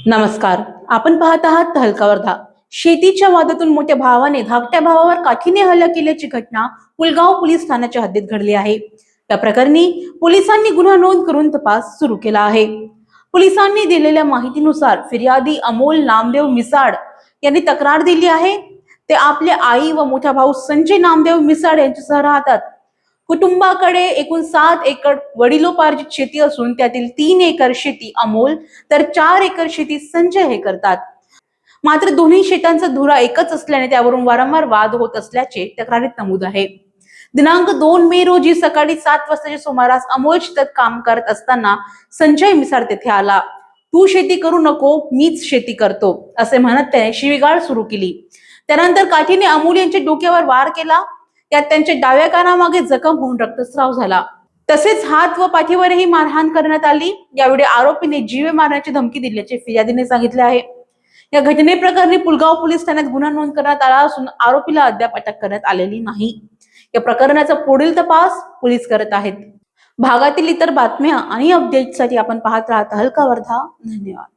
नमस्कार. आपण पाहत आहात हलका वर्धा. शेतीच्या वादातून मोठ्या भावाने धाकट्या भावावर काठीने हल्ला केल्याची घटना पुलगाव पोलीस ठाण्याच्या हद्दीत घडली आहे. या प्रकरणी पोलिसांनी गुन्हा नोंद करून तपास सुरू केला आहे. पोलिसांनी दिलेल्या माहितीनुसार फिर्यादी अमोल नामदेव मिसाड यांनी तक्रार दिली आहे. ते आपल्या आई व मोठा भाऊ संजय नामदेव मिसाड यांच्यासह राहतात. कुटुंबाकडे एकूण 7 एकर वडिलोपार्जित शेती असून त्यातील 3 एकर शेती अमोल तर 4 एकर शेती संजय हे करतात. मात्र दोन्ही शेतांचा धुरा एकच असल्याने त्यावरून वारंवार वाद होत असल्याचे तक्रारीत नमूद आहे. दिनांक 2 मे रोजी सकाळी 7 वाजताच्या सुमारास अमोल शेतात काम करत असताना संजय मिसाड तेथे आला. तू शेती करू नको, मीच शेती करतो असे म्हणत त्याने शिवीगाळ सुरू केली. त्यानंतर काठीने अमोल यांच्या डोक्यावर वार केला. यात त्यांच्या डाव्या कानामागे जखम होऊन रक्तस्राव झाला. तसेच हात व पाठीवरही मारहाण करण्यात आली. यावेळी आरोपीने जीवे मारण्याची धमकी दिल्याचे फिर्यादीने सांगितले आहे. या घटनेप्रकरणी पुलगाव पोलीस ठाण्यात गुन्हा नोंद करण्यात आला असून आरोपीला अद्याप अटक करण्यात आलेली नाही. या प्रकरणाचा पुढील तपास पोलीस करत आहेत. भागातील इतर बातम्या आणि अपडेटसाठी आपण पाहत राहता हलका वर्धा. धन्यवाद.